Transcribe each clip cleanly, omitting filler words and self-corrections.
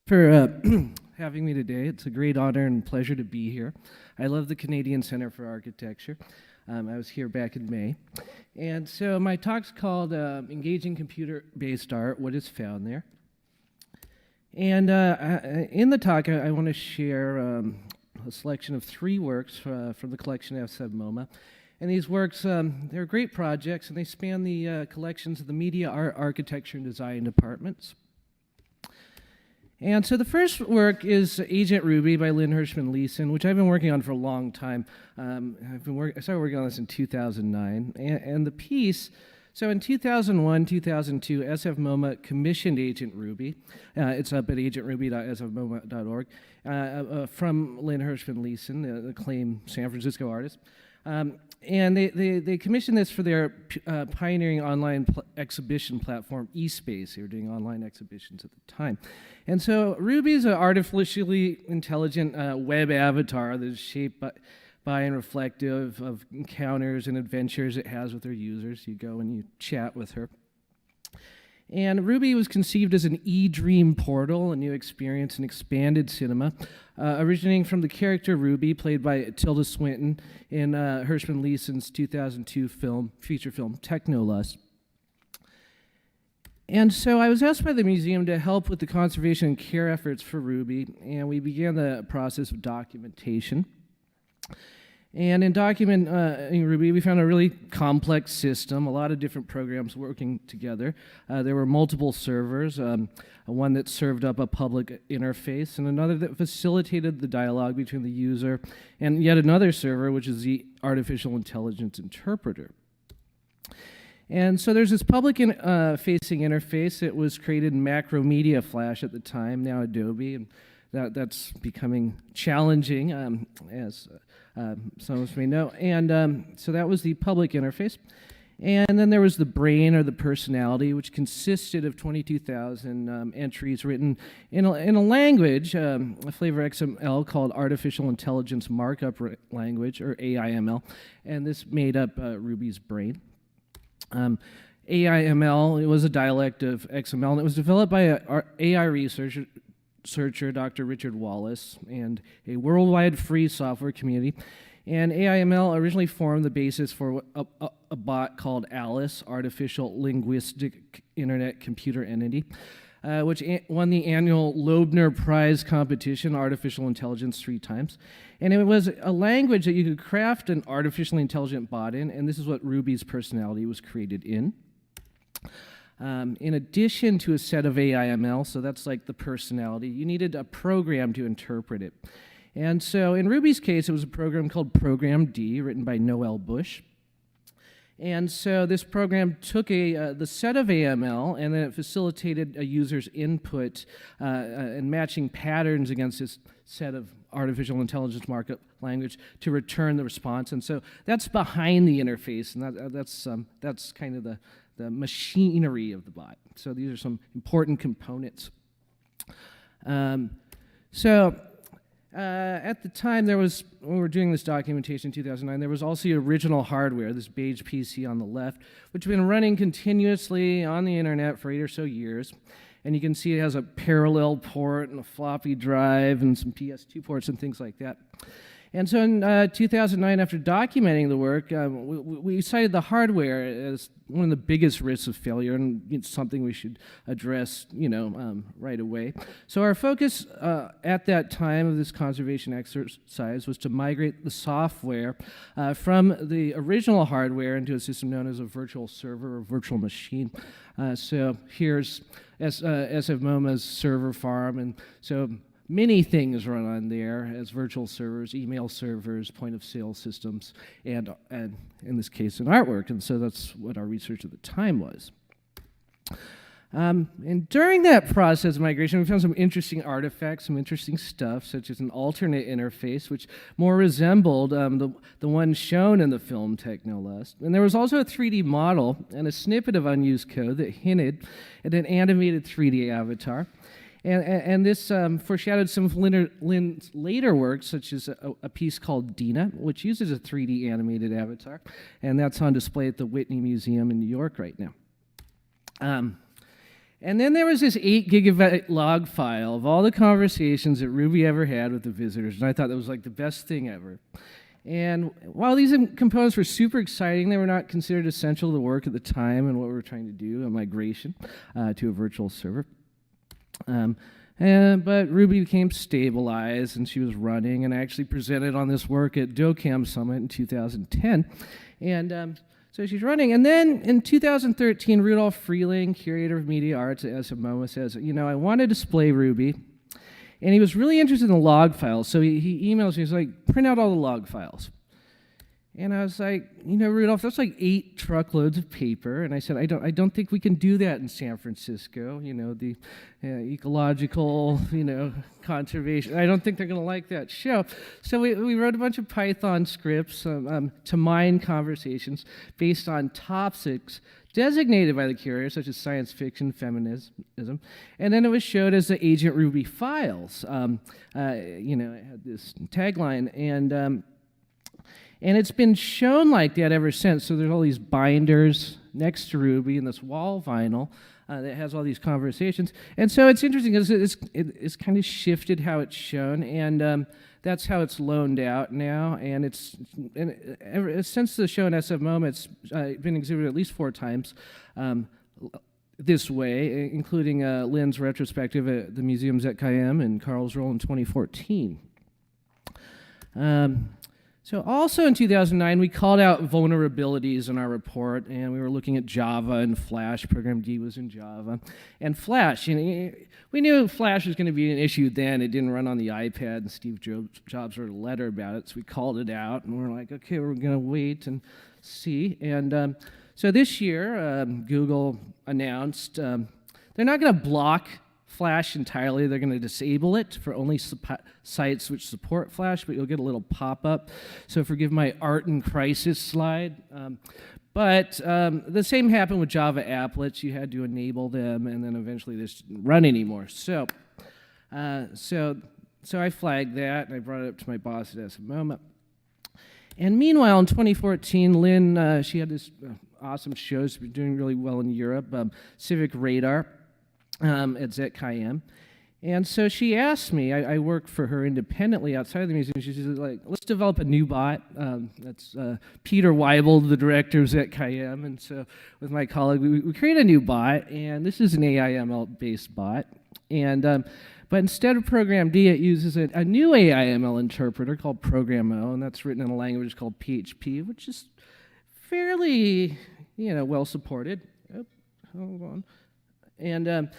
For having me today. It's a great honor and pleasure to be here. I love the Canadian Center for Architecture. I was here back in May. And so my talk's called Engaging Computer-Based Art, What is Found There. And in the talk, I want to share a selection of 3 works from the collection SFMoMA. And these works, they're great projects, and they span the collections of the Media, Art, Architecture, and Design departments. And so the first work is Agent Ruby by Lynn Hershman Leeson, which I've been working on for a long time. I started working on this in 2009. And the piece, so in 2001, 2002, SFMoMA commissioned Agent Ruby. It's up at agentruby.sfmoma.org from Lynn Hershman Leeson, the acclaimed San Francisco artist. And they commissioned this for their pioneering online exhibition platform, eSpace. They were doing online exhibitions at the time. And so Ruby is an artificially intelligent web avatar that is shaped by and reflective of encounters and adventures it has with their users. You go and you chat with her. And Ruby was conceived as an e-dream portal, a new experience in expanded cinema, originating from the character Ruby, played by Tilda Swinton in Hershman Leeson's 2002 feature film, Technolust. And so I was asked by the museum to help with the conservation and care efforts for Ruby, and we began the process of documentation. And in documenting Ruby, we found a really complex system, a lot of different programs working together. There were multiple servers, one that served up a public interface, and another that facilitated the dialogue between the user, and yet another server, which is the artificial intelligence interpreter. And so there's this public facing interface. It was created in Macromedia Flash at the time, now Adobe, and that's becoming challenging, as some of us may know. And so that was the public interface. And then there was the brain, or the personality, which consisted of 22,000 entries written in a language, a flavor XML called Artificial Intelligence Markup Language, or AIML. And this made up Ruby's brain. AIML, it was a dialect of XML, and it was developed by an AI researcher, Dr. Richard Wallace, and a worldwide free software community. And AIML originally formed the basis for a bot called Alice, Artificial Linguistic Internet Computer Entity, which won the annual Loebner Prize competition, Artificial Intelligence, 3 times. And it was a language that you could craft an artificially intelligent bot in, and this is what Ruby's personality was created in. In addition to a set of AIML, so that's like the personality, you needed a program to interpret it. And so in Ruby's case, it was a program called Program D, written by Noel Bush. And so this program took the set of AML, and then it facilitated a user's input and matching patterns against this set of artificial intelligence markup language to return the response. And so that's behind the interface, and that's kind of the machinery of the bot. So these are some important components. At the time, when we were doing this documentation in 2009, there was also the original hardware, this beige PC on the left, which had been running continuously on the internet for 8 or so years. And you can see it has a parallel port and a floppy drive and some PS2 ports and things like that. And so in 2009, after documenting the work, we cited the hardware as one of the biggest risks of failure, and it's something we should address, right away. So our focus at that time of this conservation exercise was to migrate the software from the original hardware into a system known as a virtual server or virtual machine. So here's SFMoMA's server farm, and so many things run on there as virtual servers, email servers, point-of-sale systems, and in this case, an artwork. And so that's what our research at the time was. And during that process of migration, we found some interesting artifacts, some interesting stuff, such as an alternate interface, which more resembled the one shown in the film Technolust. And there was also a 3D model and a snippet of unused code that hinted at an animated 3D avatar. And this foreshadowed some of Lynn's later works, such as a piece called Dina, which uses a 3D animated avatar. And that's on display at the Whitney Museum in New York right now. And then there was this 8 gigabyte log file of all the conversations that Ruby ever had with the visitors, and I thought that was like the best thing ever. And while these components were super exciting, they were not considered essential to the work at the time and what we were trying to do, a migration to a virtual server. But Ruby became stabilized, and she was running, and I actually presented on this work at ZKM Summit in 2010. And so she's running, and then in 2013, Rudolf Freeling, curator of media arts at SFMoMA, says, I want to display Ruby, and he was really interested in the log files, so he emails me, he's like, print out all the log files. And I was like, Rudolph, that's like 8 truckloads of paper. And I said, I don't think we can do that in San Francisco. The ecological, conservation. I don't think they're going to like that show. So we wrote a bunch of Python scripts to mine conversations based on topics designated by the curator, such as science fiction, feminism, and then it was showed as the Agent Ruby files. It had this tagline, and it's been shown like that ever since. So there's all these binders next to Ruby and this wall vinyl that has all these conversations. And so it's interesting because it's kind of shifted how it's shown, and that's how it's loaned out now. And since the show in SFMoMA, it's been exhibited at least 4 times this way, including Lynn's retrospective at the Museum ZKM in Karlsruhe in 2014. So also in 2009, we called out vulnerabilities in our report, and we were looking at Java and Flash. Program D was in Java. And Flash, we knew Flash was going to be an issue then. It didn't run on the iPad, and Steve Jobs wrote a letter about it, so we called it out, and we're like, okay, we're going to wait and see. And so this year, Google announced they're not going to block Flash entirely. They're going to disable it for only sites which support Flash, but you'll get a little pop-up. So forgive my art and crisis slide. But the same happened with Java applets. You had to enable them, and then eventually they didn't run anymore. So I flagged that, and I brought it up to my boss at SFMoMA. And meanwhile, in 2014, Lynn, she had this awesome show. She's been doing really well in Europe, Civic Radar. At ZKM. And so she asked me, I work for her independently outside of the museum, she said, like, let's develop a new bot. That's Peter Weibel, the director of ZKM. And so with my colleague, we created a new bot, and this is an AI/ML-based bot. And but instead of Program D, it uses a new AI/ML interpreter called Program O, and that's written in a language called PHP, which is fairly, well supported. Oh, hold on. And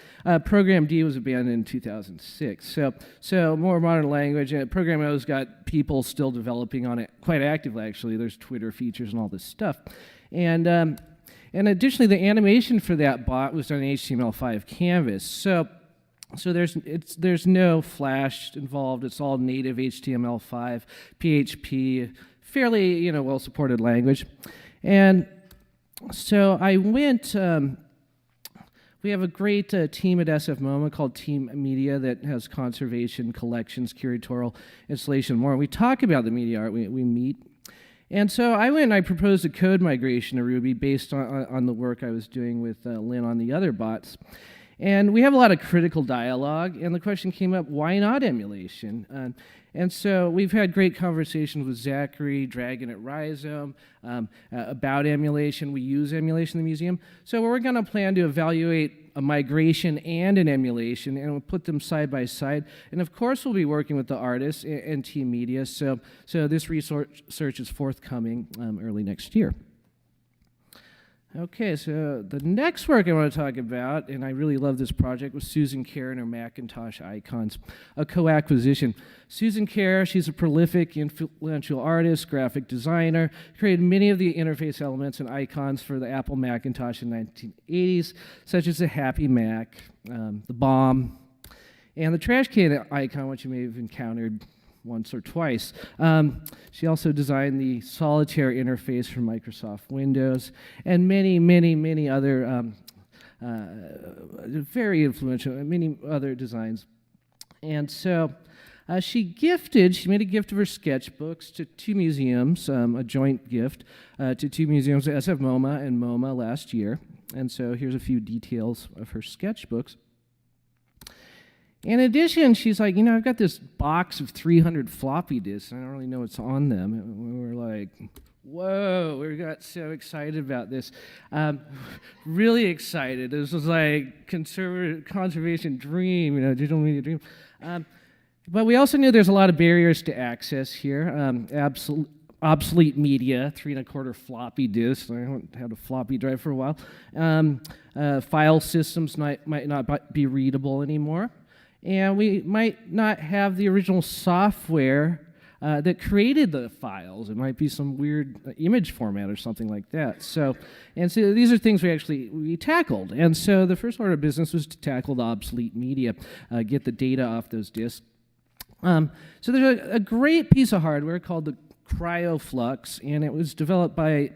Program D was abandoned in 2006. So more modern language. And Program O's got people still developing on it quite actively, actually. There's Twitter features and all this stuff. And additionally, the animation for that bot was done in HTML5 canvas. So there's no Flash involved. It's all native HTML5, PHP, fairly well-supported language. And so I went. We have a great team at SFMoMA called Team Media that has conservation, collections, curatorial, installation, and more. We talk about the media art. We meet. And so I went and I proposed a code migration to Ruby based on the work I was doing with Lynn on the other bots. And we have a lot of critical dialogue, and the question came up, why not emulation? And so we've had great conversations with Zachary, Dragon at Rhizome, about emulation. We use emulation in the museum. So we're going to plan to evaluate a migration and an emulation, and we'll put them side by side. And of course, we'll be working with the artists and Team Media. So this research is forthcoming early next year. Okay, so the next work I want to talk about, and I really love this project, was Susan Kerr and her Macintosh icons, a co-acquisition. Susan Kerr, she's a prolific, influential artist, graphic designer, created many of the interface elements and icons for the Apple Macintosh in the 1980s, such as the Happy Mac, the bomb, and the trash can icon, which you may have encountered once or twice. She also designed the Solitaire interface for Microsoft Windows and many other very influential, many other designs. And so she made a gift of her sketchbooks to two museums, a joint gift to two museums, SFMoMA and MoMA last year. And so here's a few details of her sketchbooks. In addition, she's like, I've got this box of 300 floppy disks, and I don't really know what's on them. And we were like, whoa, we got so excited about this. Really excited. This was like conservation dream, digital media dream. But we also knew there's a lot of barriers to access here. Obsolete media, 3 1/4 floppy disks. I haven't had a floppy drive for a while. File systems might not be readable anymore. And we might not have the original software that created the files. It might be some weird image format or something like that. So these are things we tackled. And so the first order of business was to tackle the obsolete media, get the data off those disks. So there's a great piece of hardware called the CryoFlux, and it was developed by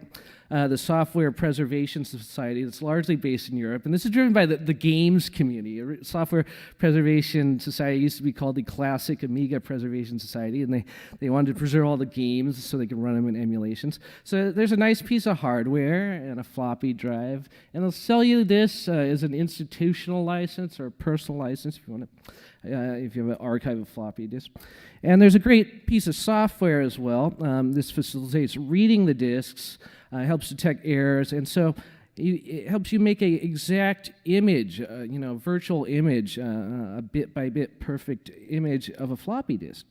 the Software Preservation Society. That's largely based in Europe, and this is driven by the games community. Software Preservation Society used to be called the Classic Amiga Preservation Society, and they wanted to preserve all the games so they could run them in emulations. So there's a nice piece of hardware and a floppy drive, and they'll sell you this as an institutional license or a personal license if you want to. If you have an archive of floppy disk. And there's a great piece of software as well. This facilitates reading the disks, helps detect errors, and so it helps you make an exact image, virtual image, a bit-by-bit perfect image of a floppy disk.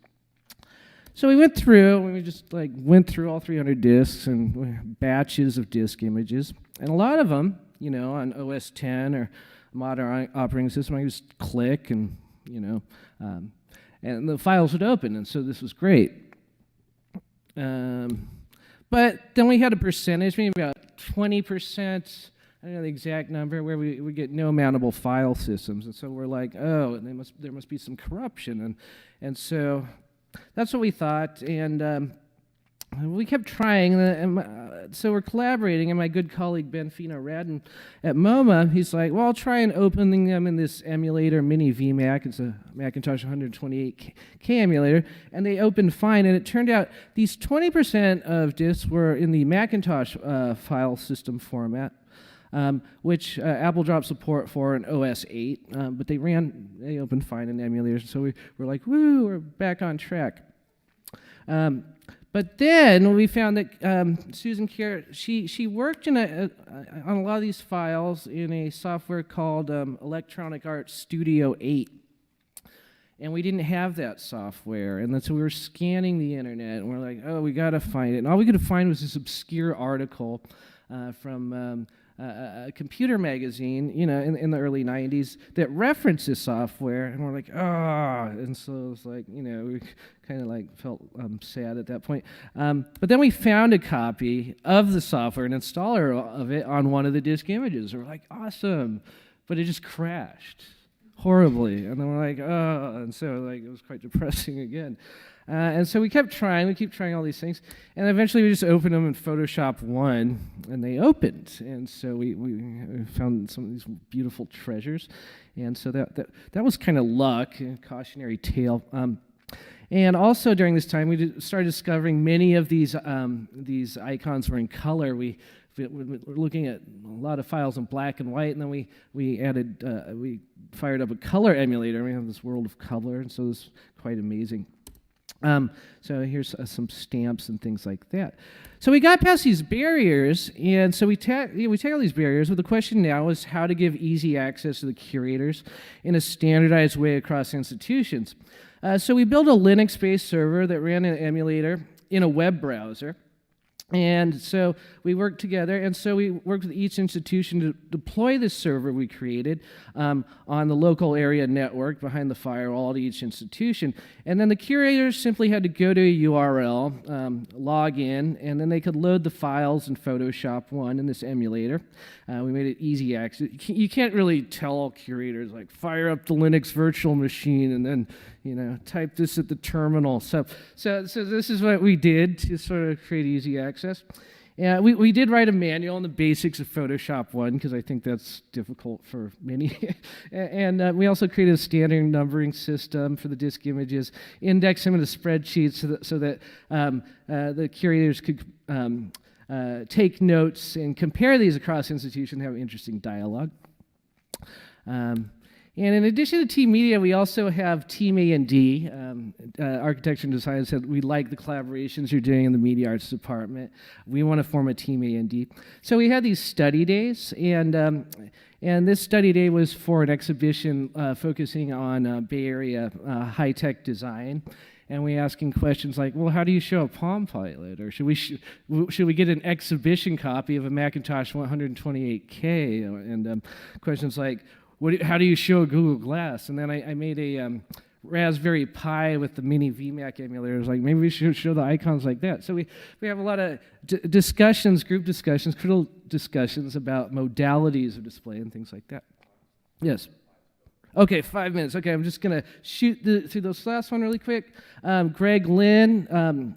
So we went through all 300 disks and batches of disk images, and a lot of them, on OS 10 or modern operating system, I just click and and the files would open, and so this was great. But then we had a percentage, maybe about 20%, I don't know the exact number, where we get no mountable file systems, and so we're like, oh, there must be some corruption, and so that's what we thought, and we kept trying, and so we're collaborating, and my good colleague Ben Fino-Radin at MoMA, he's like, well, I'll try and opening them in this emulator, Mini VMac. It's a Macintosh 128K emulator, and they opened fine, and it turned out these 20% of disks were in the Macintosh file system format, which Apple dropped support for in OS 8, but they opened fine in emulators, so we were like, woo, we're back on track. But then we found that Susan Kerr, she worked on a lot of these files in a software called Electronic Arts Studio 8. And we didn't have that software. And so we were scanning the internet, and we're like, oh, we got to find it. And all we could find was this obscure article from a computer magazine, in the early 90s that referenced this software, and we're like, and so it was like, we kind of felt sad at that point. But then we found a copy of the software, an installer of it on one of the disk images. We're like, awesome, but it just crashed horribly, and then we're like, and so it was quite depressing again. And so we keep trying all these things, and eventually we just opened them in Photoshop 1, and they opened, and so we found some of these beautiful treasures, and so that was kind of luck, a cautionary tale. And also during this time, we started discovering many of these icons were in color. We were looking at a lot of files in black and white, and then we fired up a color emulator, and we have this world of color, and so it was quite amazing. So here's some stamps and things like that. So we got past these barriers, and so we tackle these barriers, but the question now is how to give easy access to the curators in a standardized way across institutions. So we built a Linux-based server that ran an emulator in a web browser, And so we worked together, and so we worked with each institution to deploy this server we created on the local area network behind the firewall at each institution. And then the curators simply had to go to a URL, log in, and then they could load the files in Photoshop 1 in this emulator. We made it easy access. You can't really tell curators, like, fire up the Linux virtual machine and then, type this at the terminal. So this is what we did to sort of create easy access. Yeah, we did write a manual on the basics of Photoshop 1 because I think that's difficult for many. And we also created a standard numbering system for the disk images, index them into spreadsheets so that the curators could take notes and compare these across institutions, have interesting dialogue. And in addition to Team Media, we also have Team A&D. Architecture and Design said, we like the collaborations you're doing in the Media Arts Department. We want to form a Team A&D. So we had these study days, and this study day was for an exhibition focusing on Bay Area high-tech design. And we asking questions like, well, how do you show a Palm Pilot? Or should we get an exhibition copy of a Macintosh 128K? And questions like, how do you show Google Glass? And then I made a Raspberry Pi with the mini VMAC emulators. Like, maybe we should show the icons like that. So we have a lot of discussions, group discussions, critical discussions about modalities of display and things like that. Yes. Okay, 5 minutes. Okay, I'm just going to shoot through this last one really quick. Greg Lynn,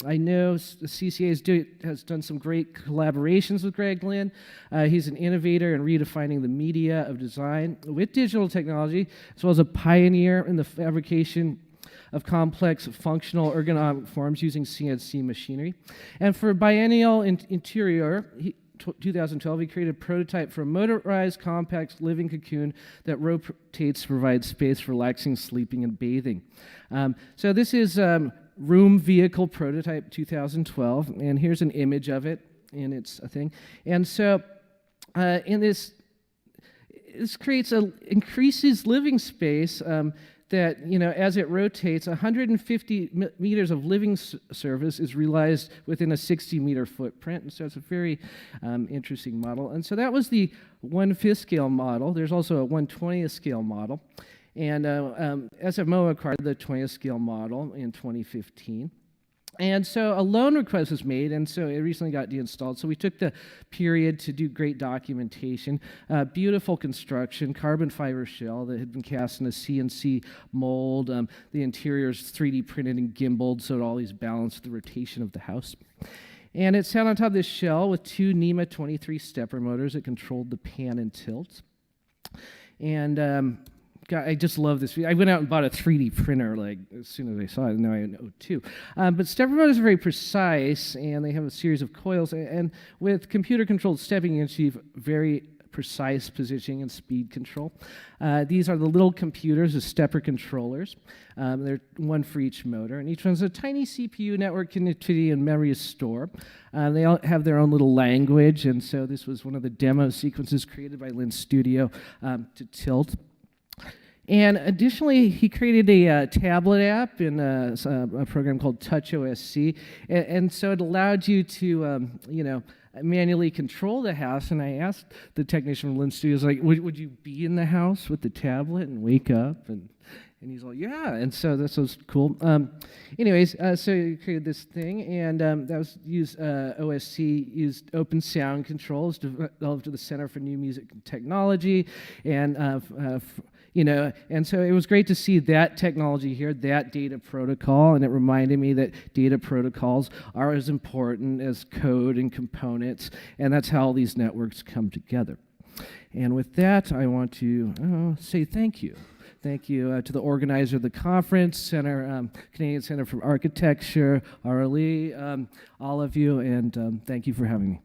I know the CCA has done some great collaborations with Greg Lynn. He's an innovator in redefining the media of design with digital technology, as well as a pioneer in the fabrication of complex functional ergonomic forms using CNC machinery. And for Biennial Interior, 2012, he created a prototype for a motorized, compact living cocoon that rotates to provide space for relaxing, sleeping, and bathing. So this is Room Vehicle Prototype 2012, and here's an image of it, and it's a thing. And so in this increases living space that, as it rotates, 150 meters of living surface is realized within a 60-meter footprint. And so it's a very interesting model. And so that was the 1/5 scale model. There's also a 1/20th scale model. And SFMoMA acquired the 20th scale model in 2015. And so a loan request was made, and so it recently got deinstalled. So we took the period to do great documentation, beautiful construction, carbon fiber shell that had been cast in a CNC mold. The interior's 3D printed and gimbaled, so it always balanced the rotation of the house. And it sat on top of this shell with two NEMA 23 stepper motors that controlled the pan and tilt. And God, I just love this. I went out and bought a 3D printer as soon as I saw it, and now I know too. But stepper motors are very precise, and they have a series of coils. And with computer-controlled stepping, you can achieve very precise positioning and speed control. These are the little computers, the stepper controllers. They're one for each motor, and each one has a tiny CPU, network connectivity, and memory store. They all have their own little language, and so this was one of the demo sequences created by Lynn Studio to tilt. And additionally, he created a tablet app in a program called Touch OSC, and so it allowed you to, manually control the house. And I asked the technician from Lynn Studios, would you be in the house with the tablet and wake up? And he's like, yeah. And so this was cool. So he created this thing, and that was used. OSC used open sound controls developed to the Center for New Music and Technology, and and so it was great to see that technology here, that data protocol, and it reminded me that data protocols are as important as code and components, and that's how all these networks come together. And with that, I want to say thank you. Thank you to the organizer of the conference, Canadian Center for Architecture, RLE, all of you, and thank you for having me.